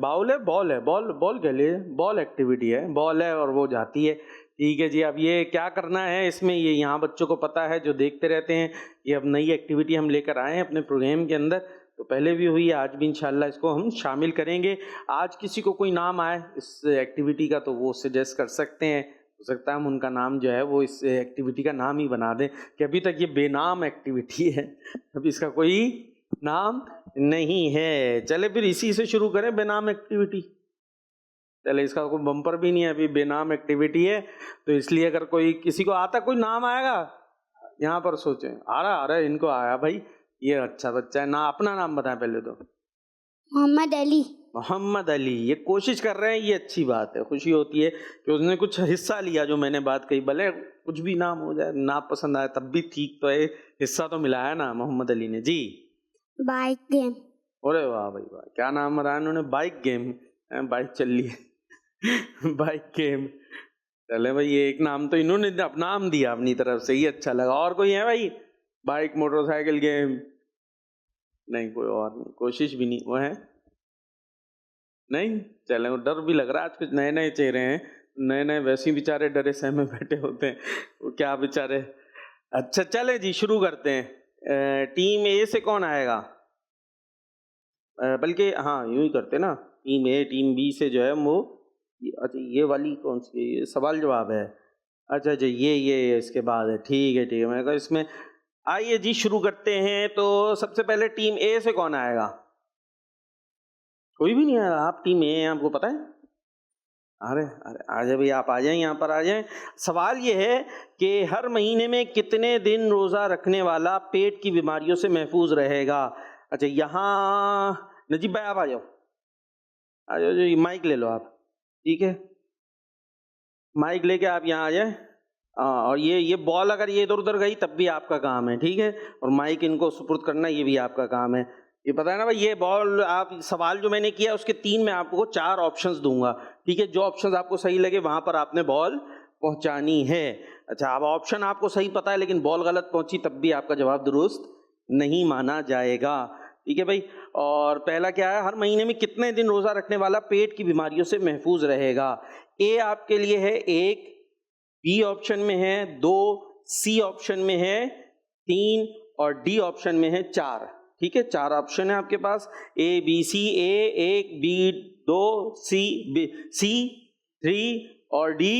Bowl ہے بال کہہ لیے, بال ایکٹیویٹی ہے, بال ہے اور وہ جاتی ہے. ٹھیک ہے جی. اب یہ کیا کرنا ہے اس میں, یہ یہاں بچوں کو پتہ ہے جو دیکھتے رہتے ہیں, یہ اب نئی ایکٹیویٹی ہم لے کر آئے ہیں اپنے پروگرام کے اندر. تو پہلے بھی ہوئی, آج بھی انشاءاللہ اس کو ہم شامل کریں گے. آج کسی کو کوئی نام آئے اس ایکٹیویٹی کا تو وہ سجیسٹ کر سکتے ہیں, ہو سکتا ہے ہم ان کا نام جو ہے وہ اس ایکٹیویٹی کا نام ہی بنا دیں کہ ابھی تک یہ بے نام ایکٹیویٹی ہے, ابھی اس کا کوئی نام نہیں ہے. چلے پھر اسی سے شروع کریں, بے نام ایکٹیویٹی. چلے اس کا کوئی بمپر بھی نہیں ہے, ابھی بے نام ایکٹیویٹی ہے. تو اس لیے اگر کوئی کسی کو آتا کوئی نام آئے گا یہاں پر, سوچیں آ رہا ان کو آیا بھائی, یہ اچھا بچہ ہے نا. اپنا نام بتائیں پہلے تو. محمد علی. محمد علی. یہ کوشش کر رہے ہیں, یہ اچھی بات ہے, خوشی ہوتی ہے کہ اس نے کچھ حصہ لیا جو میں نے بات کہی. بھلے کچھ بھی نام ہو جائے, نا پسند آئے تب بھی ٹھیک, تو ہے حصہ تو ملا ہے نا محمد علی نے. جی بائک گیم. ارے واہ بھائی واہ, کیا نام رہا انہوں نے, بائک گیم. بائک چل لی ہے بائک گیم. چلے بھائی یہ ایک نام تو انہوں نے اپنا نام دیا اپنی طرف سے, یہ اچھا لگا. اور کوئی ہے بھائی, بائک موٹر سائیکل گیم؟ نہیں کوئی اور نہیں, کوشش بھی نہیں. وہ ہے نہیں. چلے وہ ڈر بھی لگ رہا ہے, آج کچھ نئے نئے چہرے ہیں, نئے نئے ویسے ہی بیچارے ڈرے سہمے بیٹھے ہوتے ہیں, وہ کیا بیچارے. اچھا چلے جی شروع کرتے ہیں. ٹیم اے سے کون آئے گا؟ بلکہ ہاں یوں ہی کرتے نا, ٹیم اے ٹیم بی سے جو ہے وہ, اچھا یہ والی کون سی سوال جواب ہے؟ اچھا اچھا یہ اس کے بعد ہے. ٹھیک ہے ٹھیک ہے, میں کہا اس میں. آئیے جی شروع کرتے ہیں. تو سب سے پہلے ٹیم اے سے کون آئے گا؟ کوئی بھی نہیں آئے گا. آپ ٹیم اے ہیں, آپ کو پتہ ہے. ارے آ جائیں بھائی, آپ آ جائیں یہاں پر آ جائیں. سوال یہ ہے کہ ہر مہینے میں کتنے دن روزہ رکھنے والا پیٹ کی بیماریوں سے محفوظ رہے گا؟ اچھا یہاں نجیب بھائی آپ آ جاؤ, آ جاؤ جی, مائک لے لو آپ. ٹھیک ہے مائک لے کے آپ یہاں آ جائیں. اور یہ بال اگر یہ ادھر ادھر گئی تب بھی آپ کا کام ہے, ٹھیک ہے. اور مائک ان کو سپرد کرنا یہ بھی آپ کا کام ہے. یہ پتہ ہے نا بھائی, یہ بال آپ سوال جو میں نے کیا اس کے 3 میں آپ کو 4 آپشنز دوں گا, ٹھیک ہے. جو آپشنز آپ کو صحیح لگے وہاں پر آپ نے بال پہنچانی ہے. اچھا اب آپشن آپ کو صحیح پتہ ہے لیکن بال غلط پہنچی تب بھی آپ کا جواب درست نہیں مانا جائے گا, ٹھیک ہے بھائی. اور پہلا کیا ہے, ہر مہینے میں کتنے دن روزہ رکھنے والا پیٹ کی بیماریوں سے محفوظ رہے گا؟ اے آپ کے لیے ہے 1, بی آپشن میں ہے 2, سی آپشن میں ہے 3 اور ڈی آپشن میں ہے 4. ٹھیک ہے 4 آپشن ہے آپ کے پاس, اے بی سی. اے 1, بی 2, سی 3 اور ڈی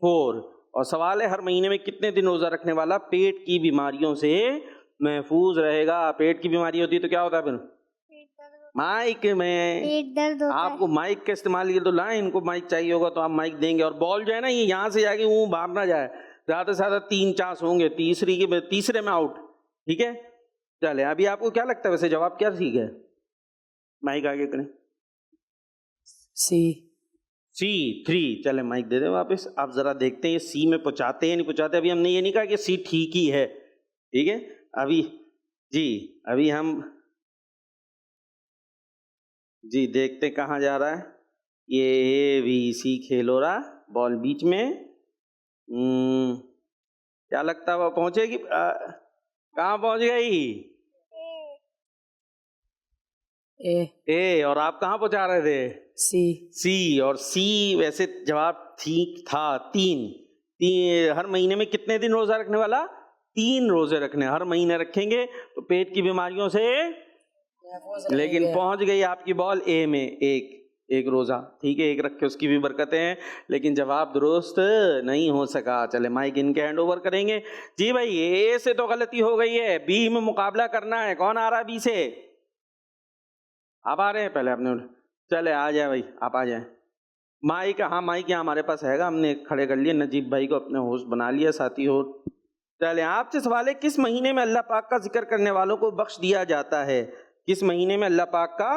4. اور سوال ہے ہر مہینے میں کتنے دن روزہ رکھنے والا پیٹ کی بیماریوں سے محفوظ رہے گا؟ پیٹ کی بیماری ہوتی ہے تو کیا ہوتا ہے پھر؟ مائک میں پیٹ درد ہوتا آپ کو مائک کا استعمال کیا تو لائیں, ان کو مائک چاہیے ہوگا تو آپ مائک دیں گے. اور بال جو ہے نا یہ یہاں سے جا کے وہ باہر نہ جائے, زیادہ سے زیادہ 3 چانس ہوں گے, تیسرے میں آؤٹ, ٹھیک ہے. چلے ابھی آپ کو کیا لگتا ہے ویسے جواب کیا ٹھیک ہے؟ مائک آگے کریں. سی 3. چلے مائک دے دیں واپس. آپ ذرا دیکھتے ہیں یہ سی میں پہنچاتے ہیں نہیں پہنچاتے. ابھی ہم نے یہ نہیں کہا کہ سی ٹھیک ہی ہے, ٹھیک ہے. ابھی جی ابھی ہم جی دیکھتے کہاں جا رہا ہے. یہ اے بی سی کھیل ہو رہا, بال بیچ میں. کیا لگتا ہے وہ پہنچے گی؟ کہاں پہنچ گئی؟ اے. اور آپ کہاں پہنچا رہے تھے؟ سی. اور سی ویسے جواب ٹھیک تھا. 3. ہر مہینے میں کتنے دن روزہ رکھنے والا؟ 3 روزے رکھنے, ہر مہینے رکھیں گے تو پیٹ کی بیماریوں سے. لیکن پہنچ گئی آپ کی بال اے میں, ایک روزہ, ٹھیک ہے. 1 رکھ کے اس کی بھی برکتیں ہیں لیکن جواب درست نہیں ہو سکا. چلے مائک ان کے ہینڈ اوور کریں گے. جی بھائی اے سے تو غلطی ہو گئی ہے, بی میں مقابلہ کرنا ہے. کون آ رہا ہے بی سے؟ آپ آ رہے ہیں پہلے آپ نے. چلے آ جائے بھائی, آپ آ جائیں. مائک, ہاں مائک یہاں ہمارے پاس ہے گا, ہم نے کھڑے کر لیے, نجیب بھائی کو اپنے ہوسٹ بنا لیا, ساتھی ہو. چلے آپ سے سوال ہے کس مہینے میں اللہ پاک کا ذکر کرنے والوں کو بخش دیا جاتا ہے؟ کس مہینے میں اللہ پاک کا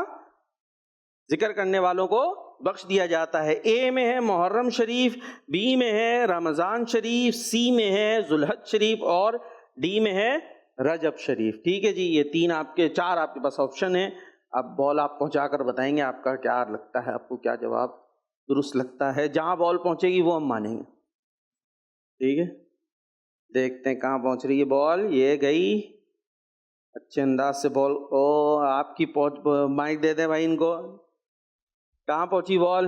ذکر کرنے والوں کو بخش دیا جاتا ہے؟ اے میں ہے محرم شریف, بی میں ہے رمضان شریف, سی میں ہے ذوالحج شریف اور ڈی میں ہے رجب شریف. ٹھیک ہے جی, یہ 4 آپ کے پاس آپشن ہیں. اب بال آپ پہنچا کر بتائیں گے آپ کا کیا لگتا ہے, آپ کو کیا جواب درست لگتا ہے. جہاں بال پہنچے گی وہ ہم مانیں گے, ٹھیک ہے. دیکھتے ہیں کہاں پہنچ رہی ہے بال. یہ گئی اچھے انداز سے بال. او آپ کی پہنچ, مائک دے دیں بھائی ان کو. کہاں پہنچی بال؟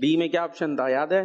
ڈی میں کیا آپشن تھا یاد ہے؟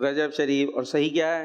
رجب شریف. اور صحیح کیا ہے؟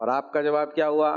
اور آپ کا جواب کیا ہوا؟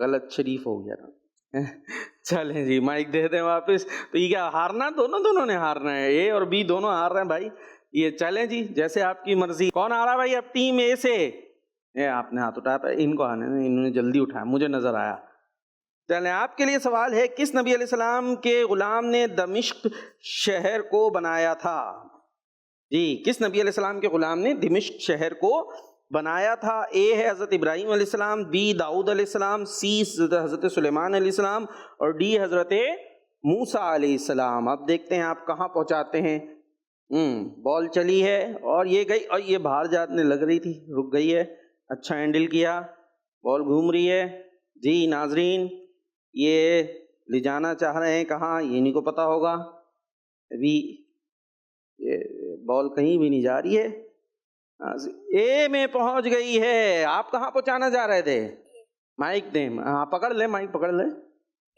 غلط شریف ہو گیا نا. چلیں جی مائک دے دیں واپس. تو یہ کیا ہارنا؟ دونوں نے ہارنا ہے، اے اور بی دونوں ہار رہے ہیں بھائی. یہ چلیں جی جیسے آپ کی مرضی. کون آ رہا بھائی اب ٹیم اے سے؟ آپ نے ہاتھ اٹھایا تھا، ان کو آنے، انہوں نے جلدی اٹھایا، مجھے نظر آیا. چلیں آپ کے لیے سوال ہے، کس نبی علیہ السلام کے غلام نے دمشق شہر کو بنایا تھا؟ جی کس نبی علیہ السلام کے غلام نے دمشق شہر کو بنایا تھا؟ اے ہے حضرت ابراہیم علیہ السلام، بی داؤد علیہ السلام، سی حضرت سلیمان علیہ السلام، اور ڈی حضرت موسیٰ علیہ السلام. اب دیکھتے ہیں آپ کہاں پہنچاتے ہیں. بال چلی ہے اور یہ گئی، اور یہ باہر جانے لگ رہی تھی، رک گئی ہے. اچھا ہینڈل کیا، بال گھوم رہی ہے. جی ناظرین یہ لے جانا چاہ رہے ہیں کہاں، یہ نہیں کو پتا ہوگا. ابھی یہ بال کہیں بھی نہیں جا رہی ہے. اے میں پہنچ گئی ہے. آپ کہاں پہنچانا چاہ رہے تھے؟ مائک دیں. ہاں پکڑ لیں، مائک پکڑ لیں.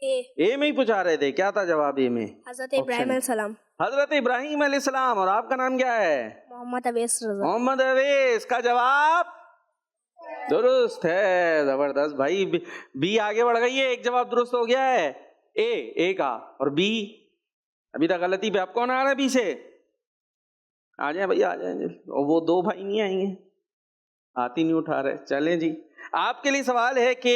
اے میں ہی پہنچا رہے تھے. کیا تھا جواب اے میں؟ حضرت ابراہیم علیہ السلام. حضرت ابراہیم علیہ السلام. اور آپ کا نام کیا ہے؟ محمد اویس رضا. محمد اویس. کا جواب درست ہے. زبردست بھائی. بی آگے بڑھ گئی ہے، ایک جواب درست ہو گیا ہے. اے کا، اور بی ابھی تک غلطی پہ. آپ کون آ رہا ہے بی سے؟ آ جائیں بھائی، آ جائیں. اور وہ دو بھائی نہیں آئیں گے، ہاتھ ہی نہیں اٹھا رہے. چلیں جی آپ کے لیے سوال ہے کہ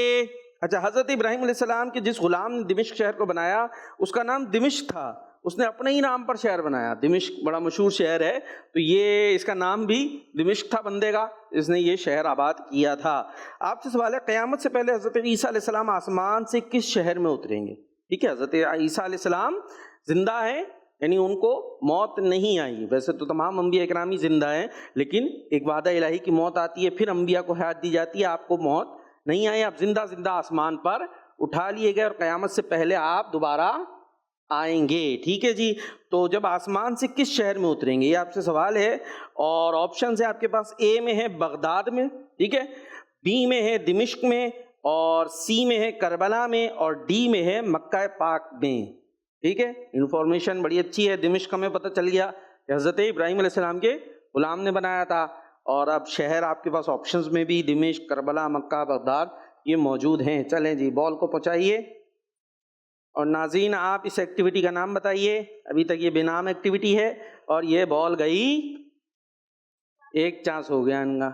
اچھا حضرت ابراہیم علیہ السلام کے جس غلام نے دمشق شہر کو بنایا اس کا نام دمشق تھا. اس نے اپنے ہی نام پر شہر بنایا. دمشق بڑا مشہور شہر ہے، تو یہ اس کا نام بھی دمشق تھا بندے کا، اس نے یہ شہر آباد کیا تھا. آپ سے سوال ہے، قیامت سے پہلے حضرت عیسیٰ علیہ السلام آسمان سے کس شہر میں اتریں گے؟ ٹھیک ہے، حضرت عیسیٰ علیہ السلام زندہ ہیں، یعنی ان کو موت نہیں آئی. ویسے تو تمام انبیاء اکرام ہی زندہ ہیں، لیکن ایک وعدہ الہی کی موت آتی ہے، پھر انبیاء کو حیات دی جاتی ہے. آپ کو موت نہیں آئی، آپ زندہ آسمان پر اٹھا لیے گئے، اور قیامت سے پہلے آپ دوبارہ آئیں گے. ٹھیک ہے جی. تو جب آسمان سے کس شہر میں اتریں گے، یہ آپ سے سوال ہے. اور آپشنز ہے آپ کے پاس، اے میں ہے بغداد میں، ٹھیک ہے، بی میں ہے دمشق میں، اور سی میں ہے کربلا میں، اور ڈی میں ہے مکہ پاک میں. ٹھیک ہے، انفارمیشن بڑی اچھی ہے. دمشق میں پتہ چل گیا کہ حضرت ابراہیم علیہ السلام کے غلام نے بنایا تھا. اور اب شہر آپ کے پاس آپشنز میں بھی دمشق، کربلا، مکہ، بغداد یہ موجود ہیں. چلیں جی بال کو پہنچائیے. اور ناظرین آپ اس ایکٹیویٹی کا نام بتائیے. ابھی تک یہ بے نام ایکٹیویٹی ہے، اور یہ بال گئی، ایک چانس ہو گیا ان کا.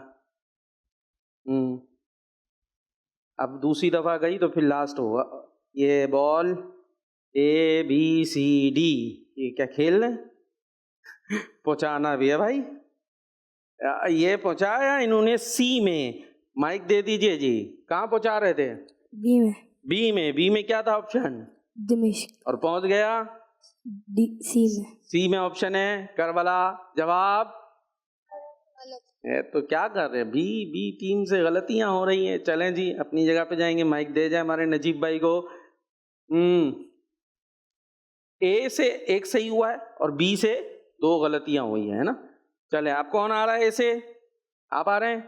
اب دوسری دفعہ گئی تو پھر لاسٹ ہوگا. یہ بال اے بی سی ڈی، یہ کیا کھیل رہے ہیں؟ پہنچانا بھی ہے بھائی. یہ پہنچایا انہوں نے سی میں. مائک دے دیجئے جی. کہاں پہنچا رہے تھے؟ بی میں. بی میں کیا تھا آپشن؟ دمشق. اور پہنچ گیا سی میں. سی میں آپشن ہے کربلا. جواب تو کیا کر رہے ہیں؟ بی ٹیم سے غلطیاں ہو رہی ہیں. چلیں جی اپنی جگہ پہ جائیں گے. مائک دے جائے ہمارے نجیب بھائی کو. اے سے ایک صحیح ہوا ہے اور بی سے دو غلطیاں ہوئی ہیں نا. چلیں آپ کون آ رہا ہے؟ اے سے آپ آ رہے ہیں؟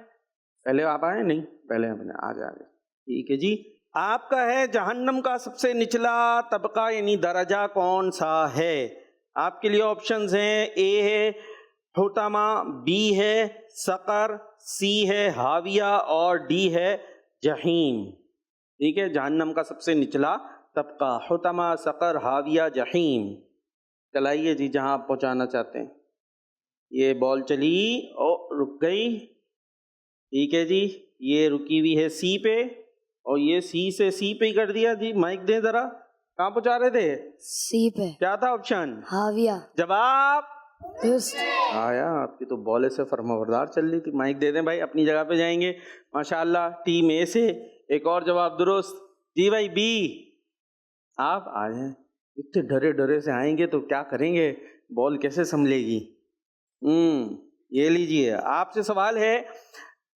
پہلے آپ آئے نہیں، پہلے آ جائیں. ٹھیک ہے جی. آپ کا ہے جہنم کا سب سے نچلا طبقہ یعنی درجہ کون سا ہے؟ آپ کے لیے آپشنز ہیں، اے ہے حطمہ، بی ہے سقر، سی ہے حاویہ، اور ڈی ہے جہیم. ٹھیک ہے، جہنم کا سب سے نچلا طبقہ حطمہ، سقر، حاویہ، جہیم. چلائیے جی جہاں آپ پہنچانا چاہتے ہیں. یہ بال چلی اور رک گئی. ٹھیک ہے جی، یہ رکی ہوئی ہے سی پہ، اور یہ سی سے سی پہ ہی کر دیا. جی مائک دیں ذرا. کہاں پہنچا رہے تھے؟ سی پہ. کیا تھا آپشن؟ حاویہ. جواب درست. آیا. آپ کی تو بال سے فرمانبردار چل رہی تھی. مائک دے دیں بھائی، اپنی جگہ پہ جائیں گے. ماشاءاللہ ٹیم اے سے ایک اور جواب درست. جی بھائی بی آپ آ جائیں. اتنے ڈرے سے آئیں گے تو کیا کریں گے؟ بال کیسے سنبھلے گی؟ یہ لیجئے. آپ سے سوال ہے،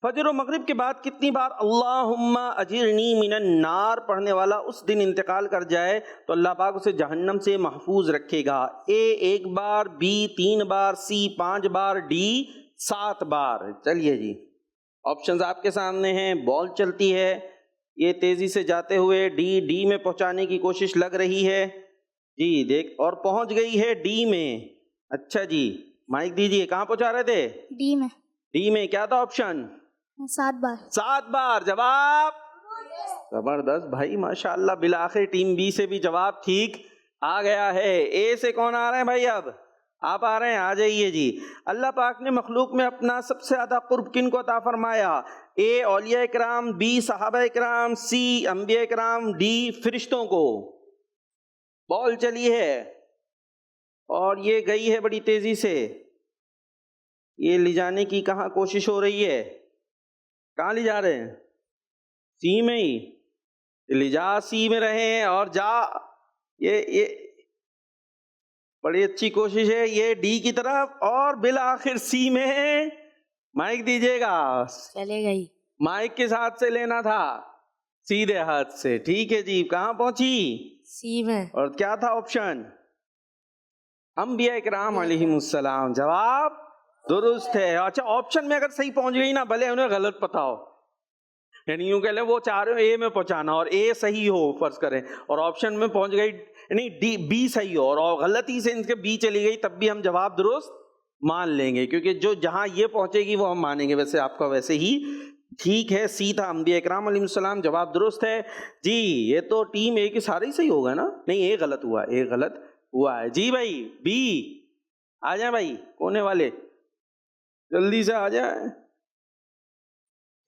فجر و مغرب کے بعد کتنی بار اللہم اجرنی من النار پڑھنے والا اس دن انتقال کر جائے تو اللہ پاک اسے جہنم سے محفوظ رکھے گا؟ اے 1 بار، be 3 bar, C 5 bar, D 7 بار. چلیے جی آپشنز آپ کے سامنے ہیں. بال چلتی ہے، یہ تیزی سے جاتے ہوئے ڈی میں پہنچانے کی کوشش لگ رہی ہے. جی دیکھ اور پہنچ گئی ہے ڈی میں. اچھا جی مائک دیجیے. کہاں پہنچا رہے تھے؟ ڈی میں. ڈی میں. کیا تھا آپشن؟ 7 بار. 7 بار. جواب زبردست بھائی ماشاء اللہ. بالآخر ٹیم بی سے بھی جواب ٹھیک آ گیا ہے. اے سے کون آ رہے ہیں بھائی؟ اب آپ آ رہے ہیں. آ جائیے جی. اللہ پاک نے مخلوق میں اپنا سب سے زیادہ قرب کن کو عطا فرمایا؟ اے اولیاء اکرام، بی صحابہ اکرام، سی انبیاء اکرام، ڈی فرشتوں کو. بال چلی ہے اور یہ گئی ہے بڑی تیزی سے. یہ لے جانے کی کہاں کوشش ہو رہی ہے؟ کہاں لے جا رہے ہیں؟ سی میں ہی. لے جا سی میں رہیں اور جا. یہ بڑی اچھی کوشش ہے. یہ ڈی کی طرف اور بالآخر سی میں. مائک دیجیے گا. چلے گئی. مائک کس ہاتھ سے لینا تھا؟ سیدھے ہاتھ سے. ٹھیک ہے جی. کہاں پہنچی؟ سی میں. اور کیا تھا آپشن؟ انبیاء اکرام علیہم السلام. جواب درست ہے. اچھا آپشن میں اگر صحیح پہنچ گئی نا بھلے انہیں غلط پتا ہو، یعنی یوں کہ لیں وہ چاہ رہے ہو اے میں پہنچانا اور اے صحیح ہو فرض کریں اور آپشن میں پہنچ گئی نہیں ڈی بی صحیح ہو اور غلطی سے ان کے بی چلی گئی تب بھی ہم جواب درست مان لیں گے کیونکہ جو جہاں یہ پہنچے گی وہ ہم مانیں گے. ویسے آپ کا ویسے ہی ٹھیک ہے. سی تھا انبیاء اکرام علیہ السلام. جواب درست ہے جی. یہ تو ٹیم اے کے سارے ہی صحیح ہوگا نا؟ نہیں اے غلط ہوا. اے غلط ہوا ہے جی. بھائی بی آ جائیں بھائی کونے والے جلدی سے آ جائیں.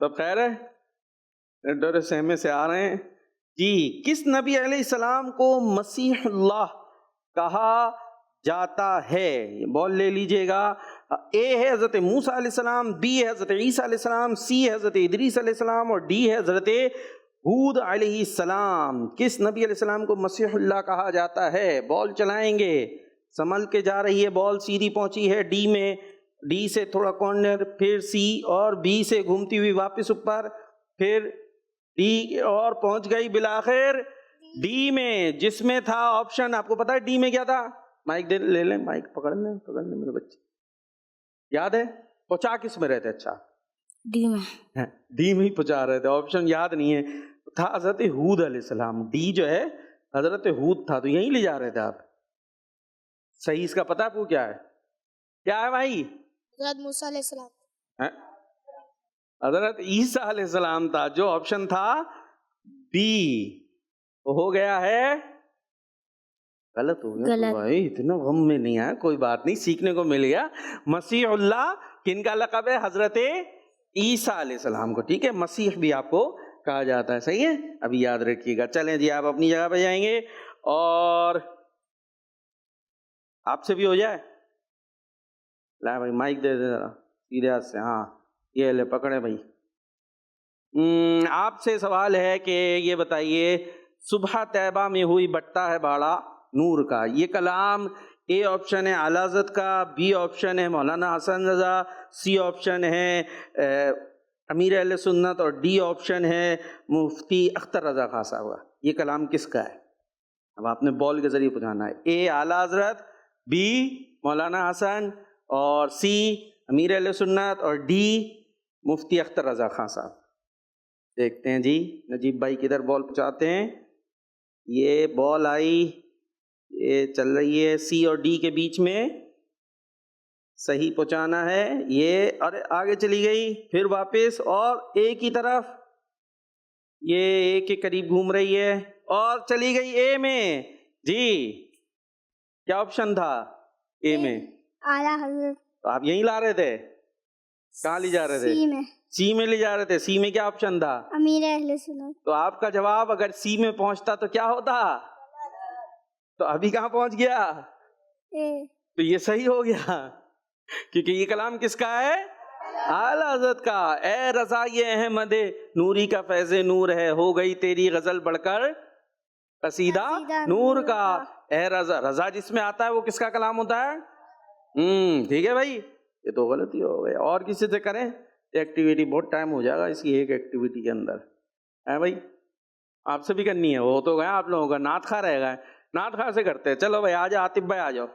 سب خیر ہے؟ ڈر سہمے سے آ رہے ہیں جی. کس نبی علیہ السلام کو مسیح اللہ کہا جاتا ہے؟ بول لے لیجئے گا. اے ہے حضرت موسیٰ علیہ السلام، بی ہے حضرت عیسیٰ علیہ السلام، سی ہے حضرت ادریس علیہ السلام اور ڈی ہے حضرت ہود علیہ السلام. کس نبی علیہ السلام کو مسیح اللہ کہا جاتا ہے؟ بال چلائیں گے. سنبھل کے جا رہی ہے بال. سیدھی پہنچی ہے ڈی میں. ڈی سے تھوڑا کارنر، پھر سی اور بی سے گھومتی ہوئی واپس اوپر، پھر ڈی اور پہنچ گئی بالآخر ڈی میں جس میں تھا آپشن. آپ کو پتا ہے ڈی میں کیا تھا؟ مائک دے لے لیں. مائک پکڑ لیں میرے بچے. یاد ہے پہنچا کس میں رہتے؟ اچھا ڈی میں. ڈی میں ہی پہنچا رہے تھے. آپشن یاد نہیں ہے. تھا حضرت ہود علیہ السلام. ڈی جو ہے حضرت ہود تھا تو یہیں لے جا رہے تھے آپ. صحیح اس کا پتا آپ کو کیا ہے؟ کیا ہے بھائی؟ حضرت موسیٰ علیہ السلام. حضرت عیسیٰ علیہ السلام تھا. جو آپشن تھا بی ہو گیا ہے غلط ہو گیا. غلط. بھائی اتنا غم میں نہیں آیا. کوئی بات نہیں سیکھنے کو مل گیا. مسیح اللہ کن کا لقب ہے؟ حضرت عیسیٰ علیہ السلام کو. ٹھیک ہے مسیح بھی آپ کو کہا جاتا ہے. صحیح ہے ابھی یاد رکھیے گا. چلیں جی آپ اپنی جگہ پہ جائیں گے اور آپ سے بھی ہو جائے. لا بھائی مائک دے دے ذرا سیدھے ہاتھ سے. ہاں یہ لے پکڑے بھائی. آپ سے سوال ہے کہ یہ بتائیے صبح طیبہ میں ہوئی بٹتا ہے باڑا نور کا. یہ کلام اے آپشن ہے اعلیٰ حضرت کا، بی آپشن ہے مولانا حسن رضا، سی آپشن ہے امیر اہل سنت اور ڈی آپشن ہے مفتی اختر رضا خان صاحب کا. یہ کلام کس کا ہے؟ اب آپ نے بال کے ذریعے پہنچانا ہے. اے اعلیٰ حضرت، بی مولانا حسن اور سی امیر اہل سنت اور ڈی مفتی اختر رضا خان صاحب. دیکھتے ہیں جی نجیب بھائی کدھر بال پہنچاتے ہیں. یہ بال آئی، یہ چل رہی ہے سی اور ڈی کے بیچ میں. صحیح پہنچانا ہے. یہ ارے آگے چلی گئی پھر واپس اور اے کی طرف. یہ اے کے قریب گھوم رہی ہے اور چلی گئی اے میں. جی کیا آپشن تھا اے میں؟ اعلیٰ حضرت. تو آپ یہیں لا رہے تھے؟ کہاں لے جا رہے تھے؟ سی میں. سی میں لے جا رہے تھے. سی میں کیا آپشن تھا؟ امیر اہل سنت. تو آپ کا جواب اگر سی میں پہنچتا تو کیا ہوتا؟ تو ابھی کہاں پہنچ گیا؟ اے. تو یہ صحیح ہو گیا کیونکہ یہ کلام کس کا ہے؟ اعلیٰ حضرت کا. اے رضا یہ احمد نوری کا فیض نور ہے، ہو گئی تیری غزل بڑھ کر قصیدہ نور کا. اے رضا، رضا جس میں آتا ہے وہ کس کا کلام ہوتا ہے؟ ٹھیک ہے بھائی یہ تو غلطی ہو گئی. اور کسی سے کریں ایکٹیویٹی، بہت ٹائم ہو جائے گا اس کی ایک ایکٹیویٹی کے اندر. ہے بھائی آپ سے بھی کرنی ہے. وہ تو گیا آپ لوگوں کا نعت خواہ رہے گا. نعت خواہ سے کرتے ہیں. چلو بھائی آ جاؤ عاطف بھائی آ جاؤ.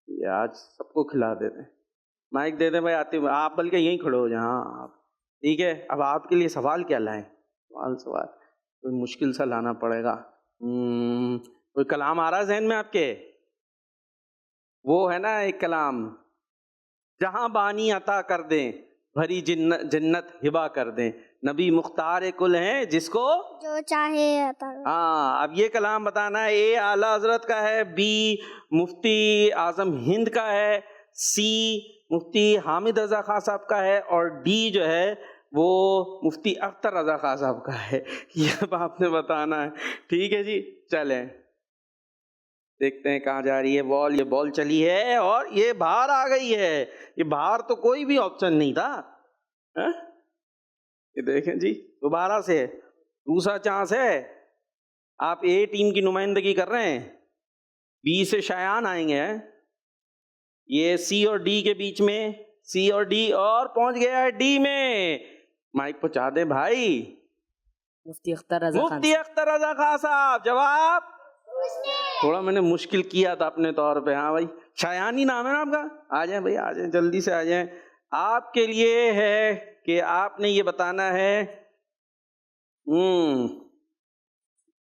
یہ آج سب کو کھلا دیتے ہیں. مائک دے دیں بھائی عاطف. آپ بلکہ یہیں کھڑے ہو جائیں. ہاں آپ ٹھیک ہے. اب آپ کے لیے سوال کیا لائیں؟ سوال کوئی مشکل سا لانا پڑے گا. کوئی کلام آ رہا ہے ذہن میں آپ کے؟ وہ ہے نا ایک کلام، جہاں بانی عطا کر دیں، بھری جنت ہبا کر دیں، نبی مختار کل ہیں جس کو جو چاہے عطا کرے۔ ہاں، اب یہ کلام بتانا ہے، اے اعلیٰ حضرت کا ہے، بی مفتی اعظم ہند کا ہے، سی مفتی حامد رضا خان صاحب کا ہے، اور ڈی جو ہے وہ مفتی اختر رضا خان صاحب کا ہے۔ یہ اب آپ نے بتانا ہے، ٹھیک ہے جی؟ چلیں دیکھتے ہیں کہاں جا رہی ہے بال۔ یہ بال چلی ہے اور یہ باہر آ گئی ہے۔ یہ باہر تو کوئی بھی آپشن نہیں تھا، ہاں؟ یہ دیکھیں جی دوبارہ سے دوسرا چانس ہے۔ آپ اے ٹیم کی نمائندگی کر رہے ہیں، بی سے شایان آئیں گے، یہ سی اور ڈی کے بیچ میں، سی اور ڈی، اور پہنچ گیا ہے ڈی میں۔ مائک پہنچا دیں بھائی۔ مفتی اختر رضا خان مفتی اختر رضا خان صاحب، جواب تھوڑا میں نے مشکل کیا تھا اپنے طور پہ۔ ہاں بھائی، شایانی نام ہے نا آپ کا؟ آ جائیں بھائی، آ جائیں، جلدی سے آ جائیں۔ آپ کے لیے ہے کہ آپ نے یہ بتانا ہے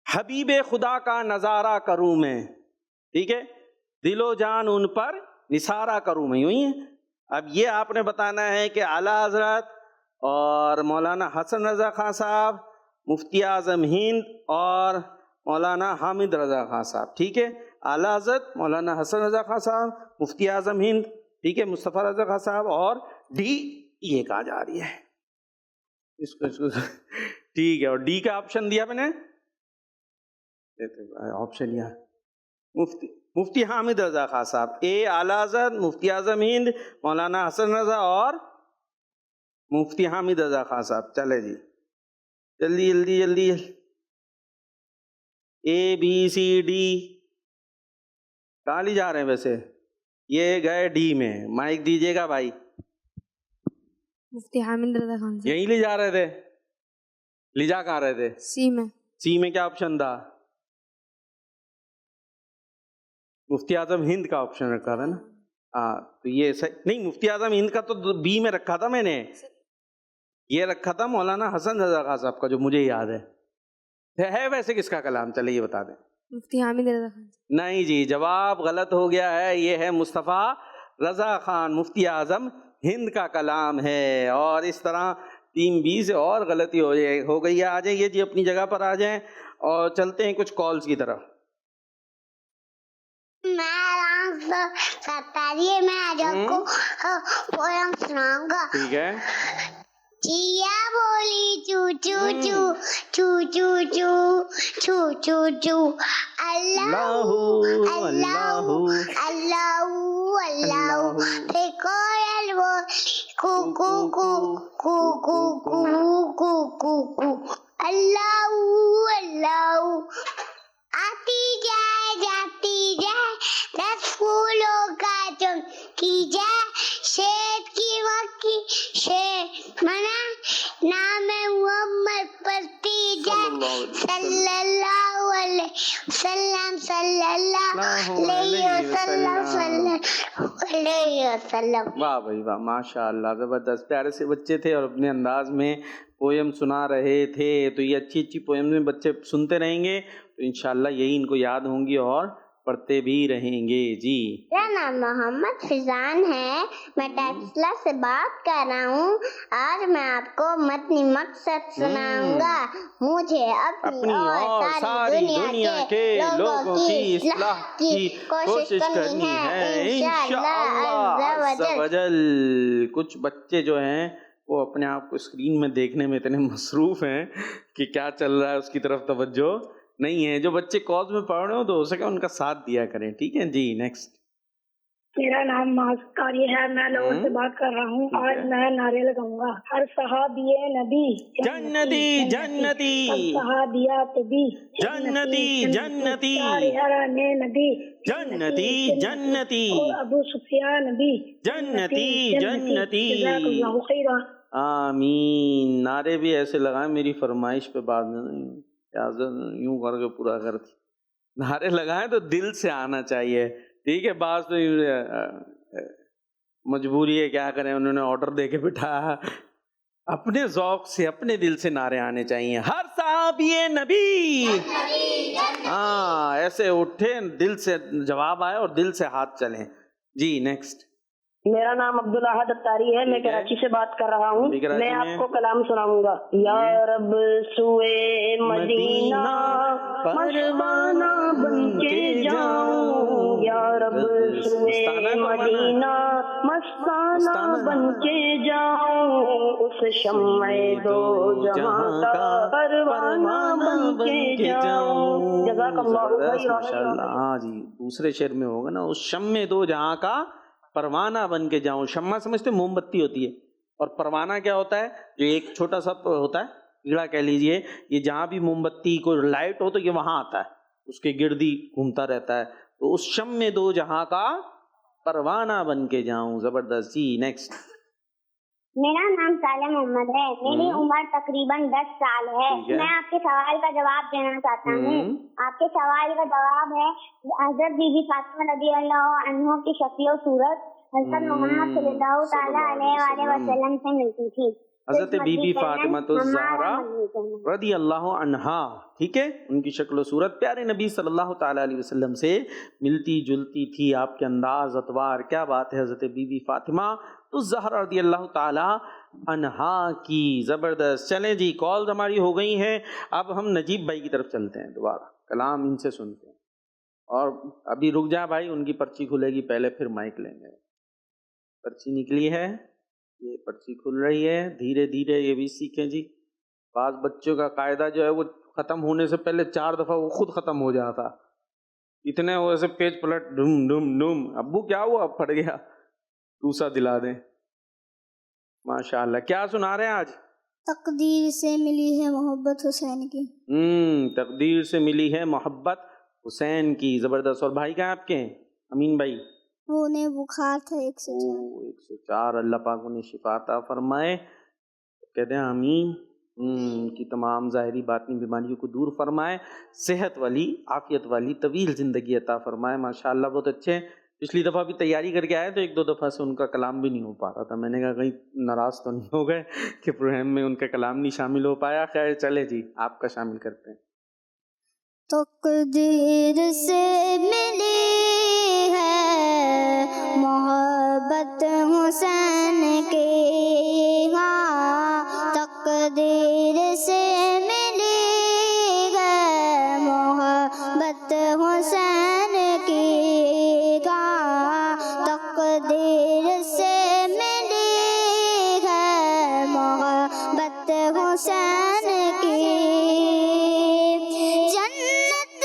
حبیب خدا کا نظارہ کروں میں، ٹھیک ہے، دل و جان ان پر نثارہ کروں میں، یوں ہی ہے۔ اب یہ آپ نے بتانا ہے کہ اعلیٰ حضرت اور مولانا حسن رضا خان صاحب، مفتی اعظم ہند اور مولانا حامد رضا خان صاحب، ٹھیک ہے، اعلیٰ حضرت مولانا حسن رضا خان صاحب، مفتی اعظم ہند، ٹھیک ہے، مصطفیٰ رضا خان صاحب، اور ڈی یہ کہا جا رہی ہے اس کو ٹھیک ہے۔ اور ڈی کا آپشن دیا میں نے، آپشن یہ مفتی حامد رضا خان صاحب، اے اعلیٰ حضرت، مفتی اعظم ہند، مولانا حسن رضا اور مفتی حامد رضا خان صاحب۔ چلے جی جلدی جلدی جلدی، اے بی سی ڈی کہاں لی جا رہے ہیں ویسے؟ یہ گئے ڈی میں، مائک دیجیے گا بھائی۔ مفتی حامد رضا خان صاحب یہیں لے جا رہے تھے؟ لے جا کہاں رہے تھے؟ سی میں۔ سی میں کیا آپشن تھا؟ مفتی اعظم ہند کا آپشن رکھا تھا نا؟ ہاں تو یہ نہیں، مفتی اعظم ہند کا تو بی میں رکھا تھا میں نے، یہ رکھا تھا مولانا حسن رضا خان صاحب کا، جو مجھے یاد ہے ویسے کس کا کلام؟ چلے یہ بتا دیں۔ مفتی حامد رضا خان صاحب۔ نہیں جی، جواب غلط ہو گیا ہے، یہ ہے مصطفیٰ رضا خان مفتی اعظم ہند کا کلام ہے، اور اس طرح ٹیم بی سے اور غلطی ہو گئی ہے۔ آ جائیے جی اپنی جگہ پر آ جائیں، اور چلتے ہیں کچھ کالز کی طرف۔ میں آج آپ کو پویم سناؤں گا۔ ٹھیک ہے۔ چیا بولی چو چو چو چو چو چو چو چو چو، اللہ اللہ اللہ اللہ، پھر کوئل بولی کو کو کو کو کو کو کو کو کو، اللہ اللہ، آتی جائے جاتی جائے، 10 پھولوں کا چمکی جائے، شہد کی مکھی شہد منا، نام محمد پڑھتی جائے، صلی اللہ علیہ وسلم صلی اللہ علیہ وسلم صلی اللہ علیہ وسلم۔ واہ بھائی واہ، ماشاء اللہ، زبردست، پیارے سے بچے تھے اور اپنے انداز میں پویم سنا رہے تھے۔ تو یہ اچھی اچھی پویم میں بچے سنتے رہیں گے تو انشاءاللہ یہی ان کو یاد ہوں گی اور پڑھتے بھی رہیں گے۔ جی، میرا نام محمد فیضان ہے، میں ٹیکسلا سے بات کر رہا ہوں۔ آج میں آپ کو متنی مقصد سناؤں گا۔ مجھے اپنی اور ساری دنیا کے لوگوں کی اصلاح کی کوشش کرنی ہے، انشاءاللہ عز و جل۔ کچھ بچے جو ہیں وہ اپنے آپ کو اسکرین میں دیکھنے میں اتنے مصروف ہیں کہ کیا چل رہا ہے اس کی طرف توجہ نہیں ہے۔ جو بچے کالز میں پڑھ رہے ہو تو ہو سکے ان کا ساتھ دیا کریں، ٹھیک ہے جی۔ نیکسٹ۔ میرا نام ماسکاری ہے، میں لاہور سے بات کر رہا ہوں۔ آج میں نعرے لگاؤں گا، ہر صحابی نبی جنتی جنتی، ہر صحابیات بھی جنتی جنتی، سارے حرام نبی جنتی جنتی، اور ابو سفیان بھی جنتی جنتی۔ جزاک اللہ خیرا۔ آمین۔ نعرے بھی ایسے لگائیں، میری فرمائش پہ بعد میں نہیں یوں کر کے پورا کرتی، نعرے لگائیں تو دل سے آنا چاہیے، ٹھیک ہے۔ بعض تو مجبوری ہے، کیا کریں، انہوں نے آرڈر دے کے بٹھایا اپنے ذوق سے اپنے دل سے نعرے آنے چاہیے. ہر صحابی نبی. ہاں ایسے اٹھے دل سے جواب آئے اور دل سے ہاتھ چلیں. جی نیکسٹ. میرا نام عبداللہ دفتاری ہے, میں کراچی سے بات کر رہا ہوں. میں آپ کو کلام سناؤں گا. یا رب سوئے مدینہ مستانہ بن کے جاؤں, یا رب سوئے مدینہ مستانہ بن کے جاؤں, اس شمع دو جہاں کا پروانہ بن کے جاؤں. جزاک اللہ خیر. ہاں جی دوسرے شعر میں ہوگا نا, اس شمع دو جہاں کا پروانہ بن کے جاؤں. شمع سمجھتے موم بتی ہوتی ہے, اور پروانہ کیا ہوتا ہے, جو ایک چھوٹا سا ہوتا ہے کیڑا کہہ لیجئے, یہ جہاں بھی موم بتی کو لائٹ ہو تو یہ وہاں آتا ہے, اس کے گردی گھومتا رہتا ہے. تو اس شمع دو جہاں کا پروانہ بن کے جاؤں. زبردست. جی نیکسٹ. میرا نام صالح محمد ہے, میری عمر تقریباً 10 سال ہے. میں آپ کے سوال کا جواب دینا چاہتا ہوں. آپ کے سوال کا جواب ہے حضرت بی بی فاطمہ رضی اللہ عنہ کی شکل و صورت حضرت محمد صلی اللہ تعالیٰ علیہ وآلہ وسلم سے ملتی تھی. حضرت بی بی فاطمہ الزہرا رضی اللہ عنہا, ٹھیک ہے, ان کی شکل و صورت پیارے نبی صلی اللہ تعالیٰ علیہ وسلم سے ملتی جلتی تھی. آپ کے انداز اطوار, کیا بات ہے, حضرت بی بی فاطمہ الزہرا رضی اللہ تعالیٰ عنہا کی. زبردست. چلیں جی کالز ہماری ہو گئی ہیں, اب ہم نجیب بھائی کی طرف چلتے ہیں, دوبارہ کلام ان سے سنتے ہیں. اور ابھی رک جا بھائی, ان کی پرچی کھلے گی پہلے, پھر مائک لیں گے. پرچی نکلی ہے, یہ پرچی کھل رہی ہے, دھیرے دھیرے یہ بھی سیکھیں جی. بعض بچوں کا قاعدہ جو ہے وہ ختم ہونے سے پہلے 4 دفعہ وہ خود ختم ہو جاتا, اتنے وہ ایسے پیج پلٹ ڈم ڈم ڈم, ابو کیا ہوا, پھٹ گیا, دوسرا دلا دیں. ماشاءاللہ. کیا سنا رہے ہیں آج؟ تقدیر سے ملی ہے محبت حسین کی. تقدیر سے ملی ہے محبت حسین کی. زبردست. اور بھائی کہاں آپ کے ہیں؟ امین بھائی. وہ انہیں بخار تھا 104. 104. اللہ پاک انہیں شفا عطا فرمائے, کہتے ہیں آمین. کی تمام ظاہری باطنی بیماریوں کو دور فرمائے, صحت والی عافیت والی طویل زندگی عطا فرمائے. ماشاءاللہ بہت اچھے ہیں. پچھلی دفعہ بھی تیاری کر کے آئے تو 1-2 دفعہ سے ان کا کلام بھی نہیں ہو پا رہا تھا. میں نے کہا کہیں ناراض تو نہیں ہو گئے کہ پروگرام میں ان کا کلام نہیں شامل ہو پایا. خیر چلے جی آپ کا شامل کرتے ہیں. تقدیر سے ملی ہے محبت حسین کی, ہاں تقدیر سے ملی ہے محبت حسین کی, ہاں تقدیر سے ملی ہے محبت حسین کی. جنت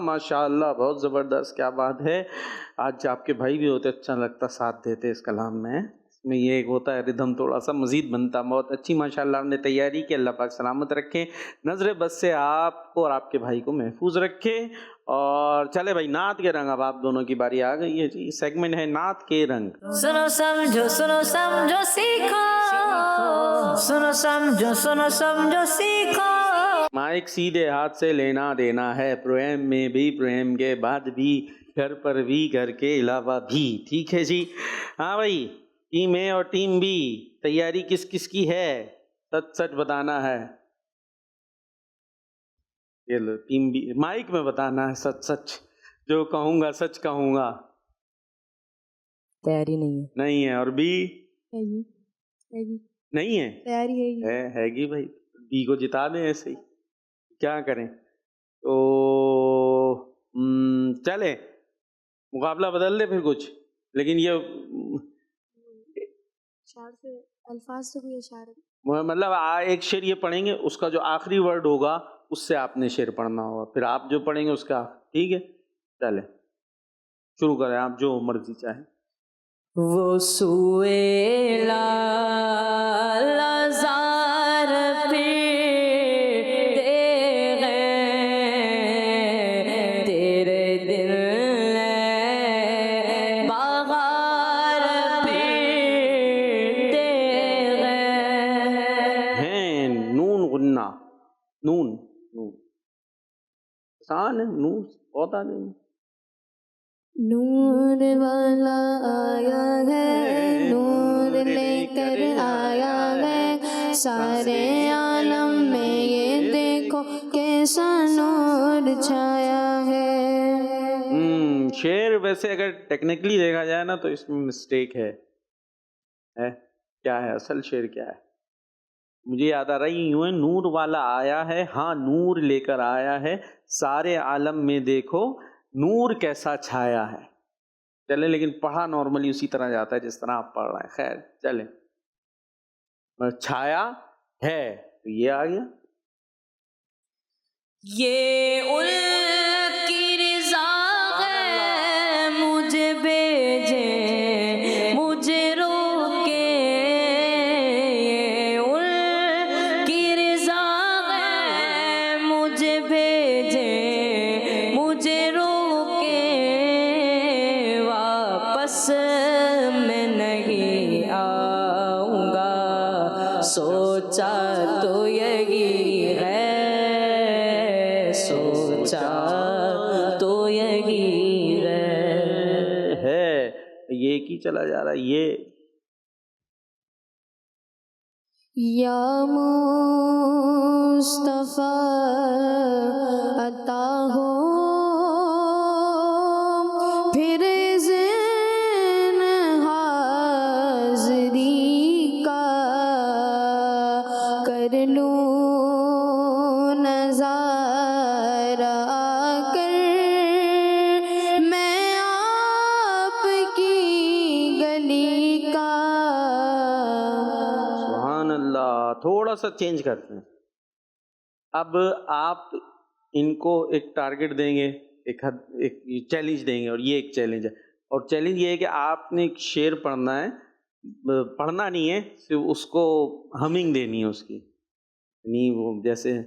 ماشاءاللہ بہت زبردست، کیا بات ہے. آج آپ کے بھائی بھی ہوتے اچھا لگتا، ساتھ دیتے اس کلام میں. اس میں یہ ایک ہوتا ہے ردھم تھوڑا سا مزید بنتا. بہت اچھی ماشاءاللہ آپ نے تیاری کی. اللہ پاک سلامت رکھیں، نظر بد سے آپ کو اور آپ کے بھائی کو محفوظ رکھے. اور چلے بھائی نعت کے رنگ، اب آپ دونوں کی باری آ گئی ہے جی. سیگمنٹ ہے نعت کے رنگ. سنو سمجھو سیکھو، سنو سمجھو سیکھو. مائک سیدھے ہاتھ سے لینا دینا ہے، پرویم میں بھی، پرویم کے بعد بھی، گھر پر بھی، گھر کے علاوہ بھی. ٹھیک ہے جی. ہاں بھائی، ٹیم اے اور ٹیم بی، تیاری کس کس کی ہے؟ سچ سچ بتانا ہے. یہ لو ٹیم بی، مائک میں بتانا ہے سچ سچ، جو کہوں گا سچ کہوں گا. تیاری نہیں ہے. نہیں ہے. اور بی ہے گی نہیں ہے. تیاری ہے گی. ہے گی بھائی. بی کو جتا دیں ایسے ہی، کیا کریں. تو چلے مقابلہ بدل دے پھر کچھ، لیکن یہ اشعار سے الفاظ سے کوئی اشعار مطلب ایک شعر یہ پڑھیں گے، اس کا جو آخری ورڈ ہوگا اس سے آپ نے شعر پڑھنا ہوگا، پھر آپ جو پڑھیں گے اس کا. ٹھیک ہے چلے شروع کریں، آپ جو مرضی چاہیں. وہ سوئے لازار پیٹے گئے، تیرے دل بغار پیٹے گئے. ہیں نون غنہ، نون آسان ہے، نون بہت آدمی. نور والا آیا ہے، نور لے کر آیا ہے، سارے عالم میں یہ دیکھو کیسا نور چھایا ہے. شعر ویسے اگر ٹیکنیکلی دیکھا جائے نا تو اس میں مسٹیک ہے. کیا ہے اصل شعر کیا ہے؟ مجھے یاد آ رہا ہے یوں ہے، نور والا آیا ہے، ہاں نور لے کر آیا ہے، سارے عالم میں دیکھو نور کیسا چھایا ہے. چلے لیکن پڑھا نارملی اسی طرح جاتا ہے جس طرح آپ پڑھ رہے ہیں. خیر چلیں، چھایا ہے تو یہ آ گیا. یہ ان کی رضا ہے، مجھے بھیجے مجھے روکے. یہ ان کی رضا ہے، مجھے بھیجے مجھے روکے. واپس میں نہیں آؤں گا، سوچا تو یہی ہے، سوچا تو یہی ہے. یہ کی چلا جا رہا ہے یہ. یا مصطفیٰ عطا ہو پھر ذہن حاضری کا، کر لوں نظارہ آ کر میں آپ کی گلی کا. سبحان اللہ. تھوڑا سا چینج کرتے ہیں. اب آپ ان کو ایک ٹارگٹ دیں گے، ایک چیلنج دیں گے، اور یہ ایک چیلنج ہے. اور چیلنج یہ ہے کہ آپ نے ایک شعر پڑھنا ہے، پڑھنا نہیں ہے صرف اس کو ہمنگ دینی ہے اس کی، یعنی وہ جیسے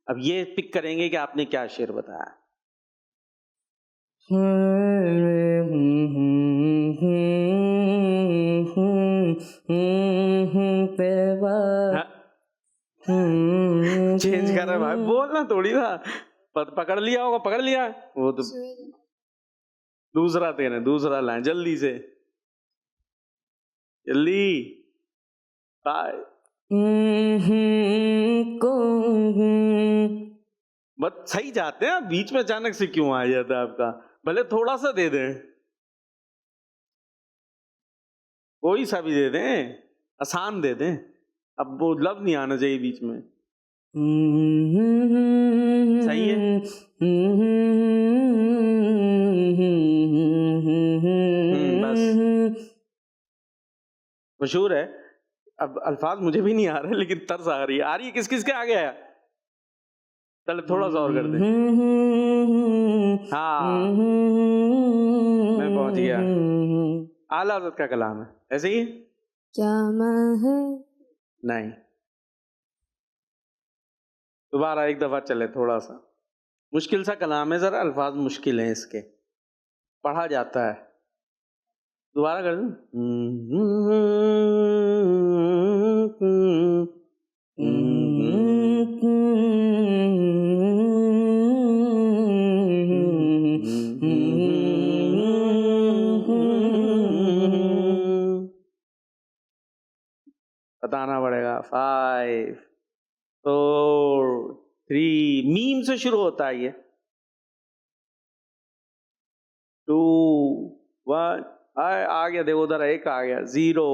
اب یہ پک کریں گے کہ آپ نے کیا شعر بتایا. چینج کر رہے بھائی، بولنا تھوڑی تھا. پکڑ لیا ہوگا، پکڑ لیا وہ تو. دوسرا تیرے دوسرا لائن جلدی سے، جلدی. بس صحیح جاتے ہیں، بیچ میں اچانک سے کیوں آ جاتا ہے آپ کا؟ بھلے تھوڑا سا دے دیں، کوئی سا بھی دے دیں، آسان دے دیں. اب وہ لفظ نہیں آنا چاہیے بیچ میں. صحیح ہے. بس مشہور ہے. اب الفاظ مجھے بھی نہیں آ رہے لیکن طرز آ رہی ہے. کس کس کے آگے ہے؟ چلے تھوڑا سا اور کر دیں. ہاں میں پہنچ گیا. اعلیٰ حضرت کا کلام ہے ایسے ہی. کیا ہے نہیں, دوبارہ ایک دفعہ چلے. تھوڑا سا مشکل سا کلام ہے, ذرا الفاظ مشکل ہیں اس کے, پڑھا جاتا ہے. دوبارہ کر دوں. بتانا پڑے گا. 5 4 3. میم سے شروع ہوتا ہے یہ. 2 1. آ گیا, دیکھو ادھر ایک آ گیا. 0.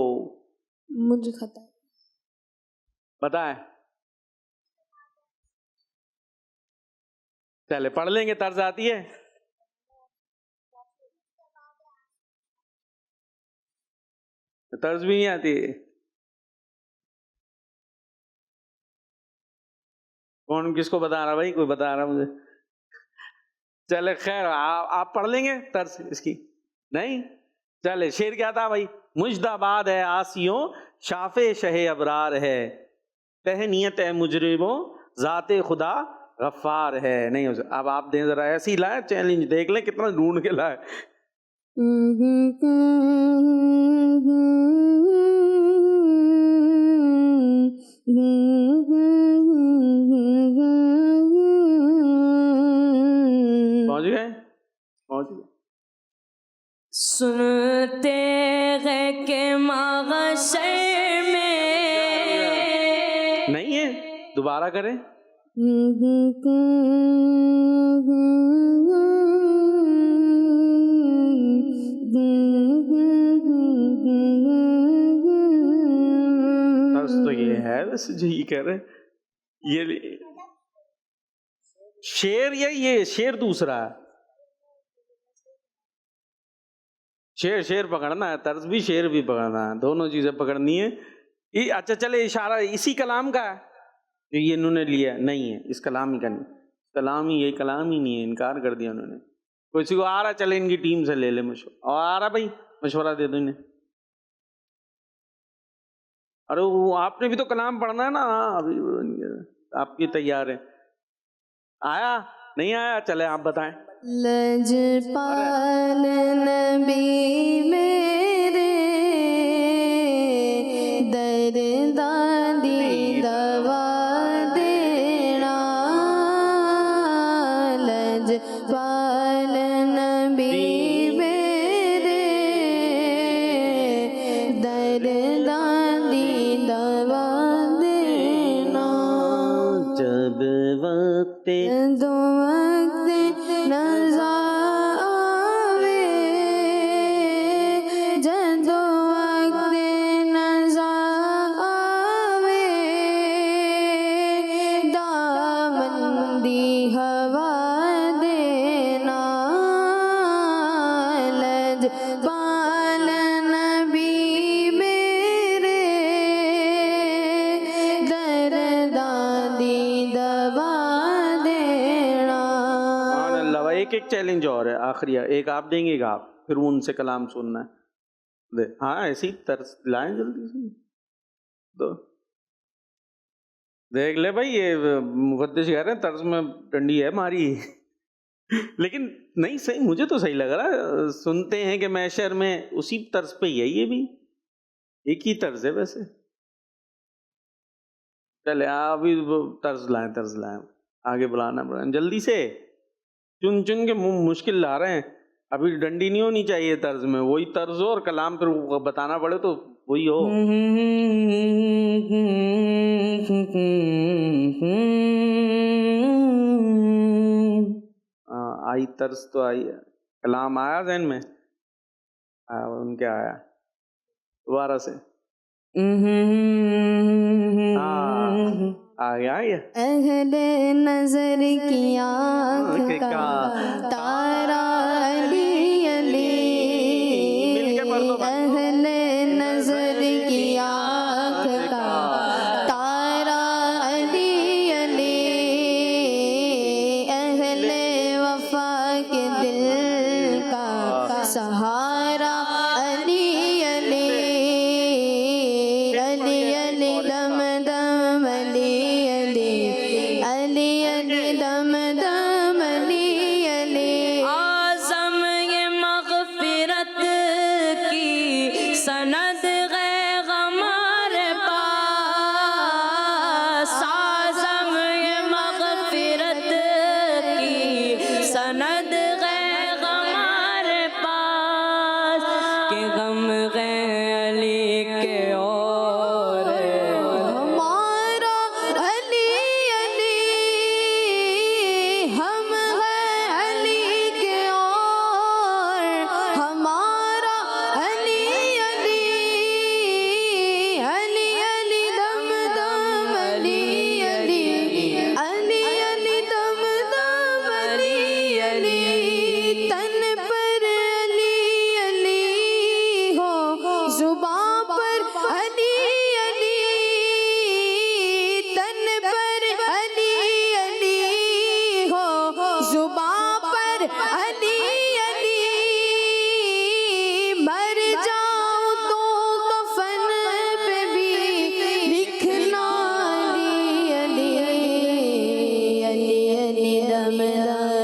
مجھے خطا ہے. بتائیں. چلے پڑھ لیں گے. طرز آتی ہے؟ طرز بھی نہیں آتی. کون کس کو بتا رہا بھائی؟ کوئی بتا رہا مجھے؟ چلے خیر, آپ پڑھ لیں گے طرز اس کی؟ نہیں. چلے شعر کیا تھا بھائی؟ مجد آباد ہے آسیوں شاف شہ ابرار ہے, تہنیت ہے مجرموں ذات خدا غفار ہے. نہیں ہو سکتا. اب آپ دیں ذرا, ایسی لائے چیلنج دیکھ لیں کتنا ڈھونڈ کے لائے. پہنچ گئے. سنتے ہیں کہ محشر میں نہیں ہے, دوبارہ کریں. تو یہ ہے ویسے جو یہ کہہ رہے, یہ شعر یا یہ شعر دوسرا ہے. شعر پکڑنا ہے, طرز بھی شعر بھی پکڑنا ہے, دونوں چیزیں پکڑنی ہے. اچھا چلے اشارہ اسی کلام کا ہے جو یہ انہوں نے لیا. نہیں ہے, اس کلام ہی کا نہیں. کلام ہی یہ کلام ہی نہیں ہے, انکار کر دیا انہوں نے. کسی کو آ رہا چلے ان کی ٹیم سے لے لے مشورہ. اور آ رہا بھائی مشورہ دے دو انہیں. ارے وہ آپ نے بھی تو کلام پڑھنا ہے نا. ابھی آپ کی تیار ہے. آیا نہیں آیا؟ چلے آپ بتائیں. لجپال نبی میرے درداندی دوا دینا. لجپال نبی میرے درداندی دوا دینا. جب وقت دو ایک چیلنج اور ہے آخری, ایک آپ دیں گے گا آپ, پھر ان سے کلام سننا ہے. ہاں ایسی طرز لائیں جلدی سے. تو دیکھ لے بھائی, یہ مقدس کہہ رہے ہیں طرز میں ڈنڈی ہے ماری. لیکن نہیں صحیح, مجھے تو صحیح لگ رہا. سنتے ہیں کہ محشر میں, اسی طرز پہ ہی ہے یہ بھی, ایک ہی طرز ہے ویسے. چلے ابھی طرز لائیں, آگے بلانا پڑا جلدی سے. چن کے مشکل لا رہے ہیں. ابھی ڈنڈی نہیں ہونی چاہیے طرز میں, وہی طرز ہو اور کلام پھر بتانا پڑے تو وہی ہو. آئی طرز تو آئی ہے, کلام آیا ذہن میں, ان کے آیا. دوبارہ سے آ گیا. اہل نظر کی آنکھ کا تارا علی علی. اہل نظر کی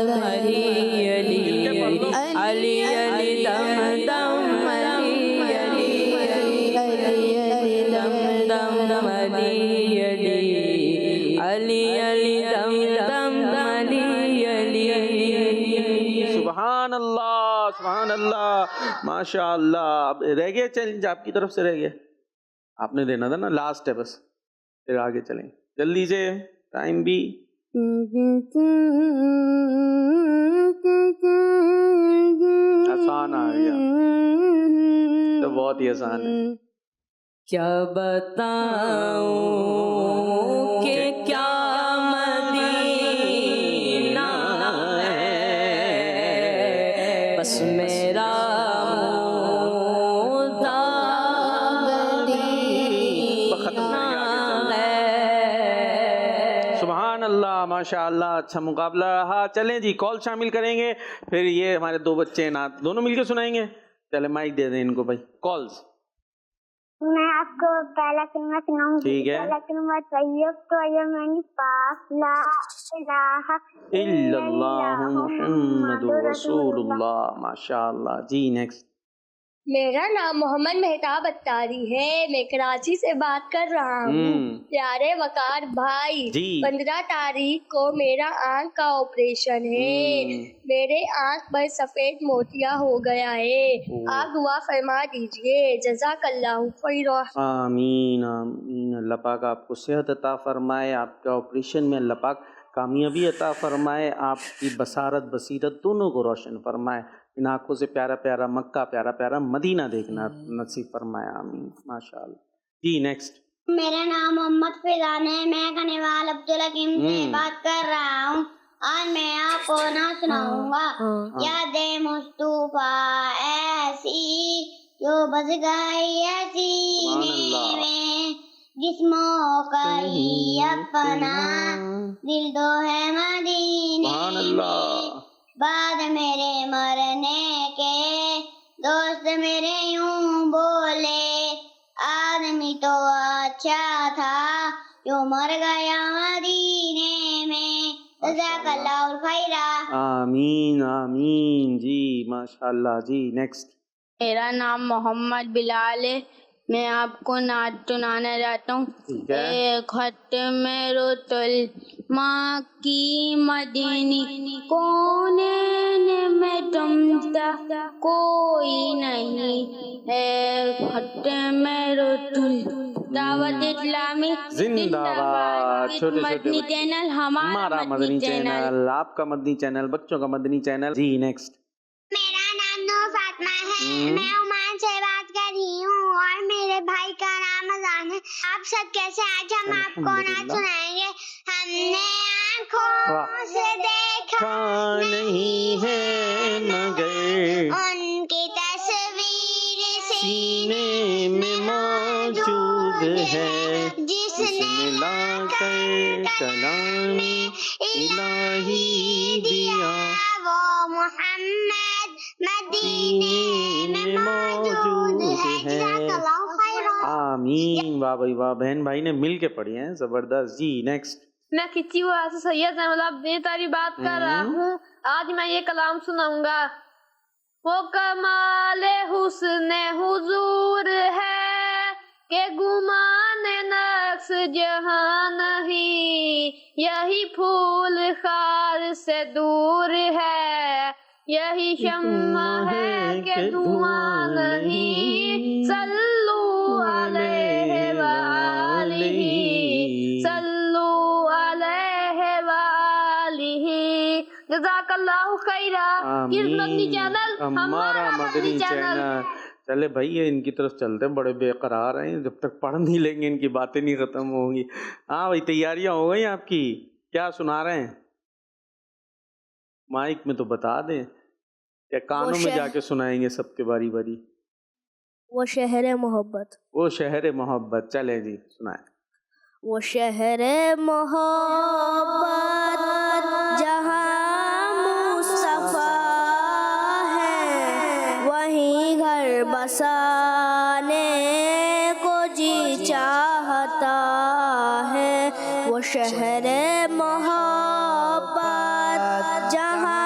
علی علی علی علی دم دم علی علی علی علی دم دم علی علی علی علی دم دم علی علی علی. سبحان اللہ ماشاء اللہ. اب رہ گیا چیلنج آپ کی طرف سے، رہ گیا، آپ نے دینا تھا نا، لاسٹ ہے بس، پھر آگے چلیں جلدی سے، ٹائم بھی. آسان آ گیا تو بہت ہی آسان ہے. کیا بتاؤں کہ کیا مدینہ ہے، بس میرا سبحان اللہ ماشاء اللہ. اچھا مقابلہ رہا. چلیں جی کال شامل کریں گے، پھر یہ ہمارے دو بچے ہیں نعت دونوں مل کے سنائیں گے. چلے مائک دے دیں ان کو بھائی. کالز میں آپ کو پہلا کلمہ سناؤں گی. ٹھیک ہے. پہلا کلمہ طیب تو یمنی پاک لا الہ الا اللہ محمد رسول اللہ. ماشاء اللہ. جی نیکسٹ. میرا نام محمد مہتاب اتاری ہے، میں کراچی سے بات کر رہا ہوں. پیارے وقار بھائی، 15 تاریخ کو میرا آنکھ کا آپریشن ہے. میرے آنکھ پر سفید موتیا ہو گیا ہے، آپ دعا فرما دیجئے. جزاک اللہ خیرا. آمین آمین. اللہ پاک آپ کو صحت عطا فرمائے، آپ کے آپریشن میں اللہ پاک کامیابی عطا فرمائے، آپ کی بصارت بصیرت دونوں کو روشن فرمائے. ان آنکھوں سے پیارا پیارا مکہ، پیارا پیارا مدینہ دیکھنا نصیب فرمایا. آمین ماشاء اللہ. جی نیکسٹ. میرا نام محمد فیضان ہے، میں کنیوال عبدالحکیم سے بات کر رہا ہوں. آج میں آپ کو نہ سناؤں گا. یاد مصطفیٰ ایسی جو بس گئی سینے میں، جسموں کا ہی اپنا دل دو ہے مدینے میں. بعد میرے مرنے کے دوست میرے یوں بولے، آدمی تو اچھا تھا جو مر گیا مدینے میں. جزاک اللہ الخیر. آمین آمین. جی ماشاء اللہ. جی نیکسٹ. میرا نام محمد بلال ہے، میں آپ کو نعت سنانا چاہتا ہوں. ایک خط میں رتل ماں کی مدینی، کونین میں تم تک کوئی نہیں. ایک خط میں رتل دعوت اسلامی زندہ باد. چھوٹے مدنی چینل ہمارا مدنی چینل، آپ کا مدنی چینل، بچوں کا مدنی چینل. جی نیکسٹ. میرا نام نور فاطمہ ہے، میں عمان سے بات کر رہی ہوں اور میرے بھائی کا نام اذان ہے. آپ سب کیسے؟ آج ہم آپ کو نعت سنائیں گے. ہم نے آنکھوں سے دیکھا نہیں ہے مگر ان کی تصویر سینے میں موجود ہے. جس نے لا کر کلام الہی دیا وہ محمد مدینے میں موجود ہے. آمین. واہ بھائی واہ. بہن بھائی نے مل کے پڑھی ہیں، زبردست. جی نیکسٹ. میں کھچی ہوا سے سید احمد بےتاری بات کر رہا ہوں. آج میں یہ کلام سناؤں گا. وہ کمال حسن حضور ہے کہ گمان نقص جہاں نہیں. یہی پھول خار سے دور ہے، یہی شمع ہے کہ دھواں نہیں. صلو علیہ وآلہ، صلو علیہ وآلہ. جزاک اللہ خیرا. کس مدنی چینل؟ ہمارا مدنی چینل. چلے بھائی یہ ان کی طرف چلتے ہیں، بڑے بے قرار ہیں، جب تک پڑھ نہیں لیں گے ان کی باتیں نہیں ختم ہوں گی. ہاں بھائی تیاریاں ہو گئی آپ کی؟ کیا سنا رہے ہیں؟ مائک میں تو بتا دیں، کیا کانوں میں جا کے سنائیں گے سب کے باری باری؟ وہ شہر محبت. وہ شہر محبت. چلے جی سنائیں. وہ شہر محبت جہاں مصطفیٰ ہے، وہیں گھر بسانے کو جی چاہتا ہے. وہ شہر محبت جہاں